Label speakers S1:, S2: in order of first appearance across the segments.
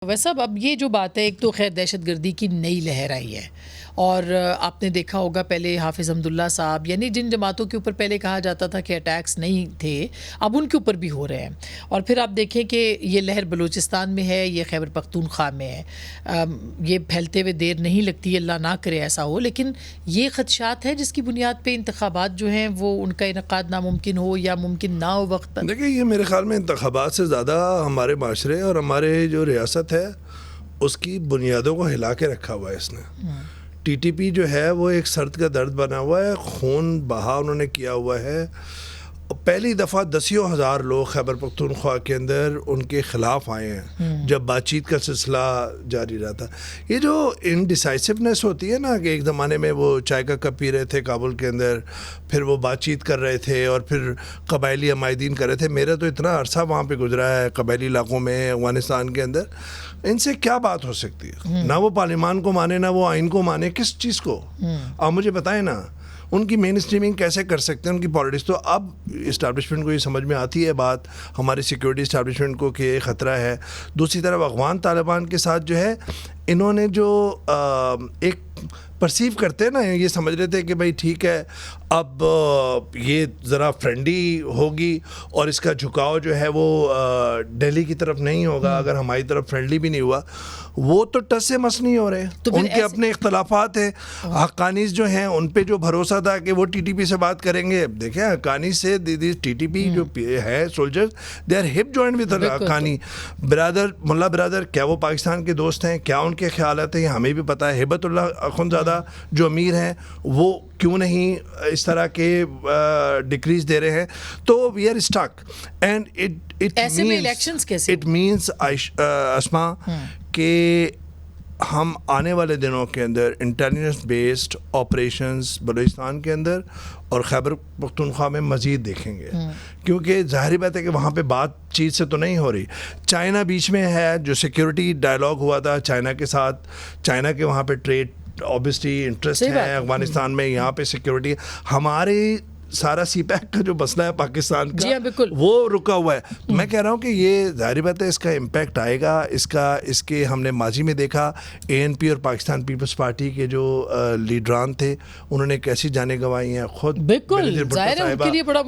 S1: ویسا اب یہ جو بات ہے، ایک تو خیر دہشت گردی کی نئی لہر آئی ہے، اور آپ نے دیکھا ہوگا پہلے حافظ حمداللہ صاحب، یعنی جن جماعتوں کے اوپر پہلے کہا جاتا تھا کہ اٹیکس نہیں تھے، اب ان کے اوپر بھی ہو رہے ہیں. اور پھر آپ دیکھیں کہ یہ لہر بلوچستان میں ہے، یہ خیبر پختونخوا میں ہے. یہ پھیلتے ہوئے دیر نہیں لگتی، اللہ نہ کرے ایسا ہو، لیکن یہ خدشات ہیں جس کی بنیاد پہ انتخابات جو ہیں وہ ان کا انعقاد ناممکن ہو یا ممکن نہ ہو وقت پر.
S2: دیکھیں، یہ میرے خیال میں انتخابات سے زیادہ ہمارے معاشرے اور ہمارے جو ریاست ہے اس کی بنیادوں کو ہلا کے رکھا ہوا ہے اس نے. ٹی ٹی پی جو ہے وہ ایک سرد کا درد بنا ہوا ہے، خون بہا انہوں نے کیا ہوا ہے. پہلی دفعہ دسیوں ہزار لوگ خیبر پختونخوا کے اندر ان کے خلاف آئے ہیں جب بات چیت کا سلسلہ جاری رہا تھا. یہ جو انڈیسائسونیس ہوتی ہے نا، کہ ایک زمانے میں وہ چائے کا کپ پی رہے تھے کابل کے اندر، پھر وہ بات چیت کر رہے تھے اور پھر قبائلی عمائدین کر رہے تھے. میرا تو اتنا عرصہ وہاں پہ گزرا ہے قبائلی علاقوں میں افغانستان کے اندر. ان سے کیا بات ہو سکتی ہے؟ نہ وہ پارلیمان کو مانے، نہ وہ آئین کو مانے. کس چیز کو؟ آپ مجھے بتائیں نا، ان کی مین اسٹریمنگ کیسے کر سکتے ہیں ان کی پالیٹکس؟ تو اب اسٹیبلشمنٹ کو یہ سمجھ میں آتی ہے بات، ہماری سیکیورٹی اسٹیبلشمنٹ کو، کہ خطرہ ہے. دوسری طرف افغان طالبان کے ساتھ جو ہے، انہوں نے جو ایک پرسیو کرتے ہیں نا، یہ سمجھ رہے تھے کہ بھائی ٹھیک ہے، اب یہ ذرا فرینڈلی ہوگی اور اس کا جھکاؤ جو ہے وہ دہلی کی طرف نہیں ہوگا اگر ہماری طرف فرینڈلی بھی نہیں ہوا. وہ تو ٹس سے مس نہیں ہو رہے، ان کے اپنے اختلافات ہیں. حقانیز جو ہیں ان پہ جو بھروسہ تھا کہ وہ ٹی ٹی پی سے بات کریں گے، دیکھیں حقانی سے ٹی ٹی پی جو ہے soldier, they are hip joint with Haqqani. Baradar Mullah Baradar, کیا وہ پاکستان کے دوست ہیں؟ کیا ان کے خیالات ہیں؟ ہمیں بھی پتہ ہے. ہبت اللہ اخنزادہ جو امیر ہیں وہ کیوں نہیں اس طرح کے ڈکریز دے رہے ہیں؟ تو we are stuck. And it means Asma کہ ہم آنے والے دنوں کے اندر انٹیلیجنس بیسڈ آپریشنز بلوچستان کے اندر اور خیبر پختونخوا میں مزید دیکھیں گے، کیونکہ ظاہری بات ہے کہ وہاں پہ بات چیت سے تو نہیں ہو رہی. چائنا بیچ میں ہے، جو سیکیورٹی ڈائلاگ ہوا تھا چائنا کے ساتھ، چائنا کے وہاں پہ ٹریڈ اوبیسلی انٹرسٹ ہے افغانستان میں، یہاں پہ سیکیورٹی. ہمارے سارا سی پیک کا جو مسئلہ ہے پاکستان کا، وہ رکا ہوا ہے. میں کہہ رہا ہوں کہ یہ ظاہری بات ہے اس کا امپیکٹ آئے گا. اس کے ہم نے ماضی میں دیکھا اے این پی اور پاکستان پیپلز پارٹی کے جو لیڈران تھے انہوں نے کیسی جانیں گنوائی ہیں. خود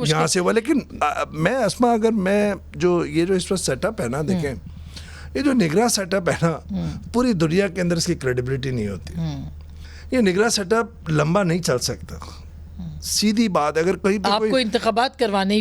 S2: یہاں سے ہوا. لیکن میں اسما، اگر میں یہ جو اس وقت سیٹ اپ ہے نا، دیکھیں یہ جو نگراں سیٹ اپ ہے نا، پوری دنیا کے اندر اس کی کریڈیبلٹی نہیں ہوتی. یہ نگراں سیٹ اپ لمبا نہیں چل سکتا. سیدھی بات، اگر کہیں
S1: آپ کو انتخابات کروانے ہی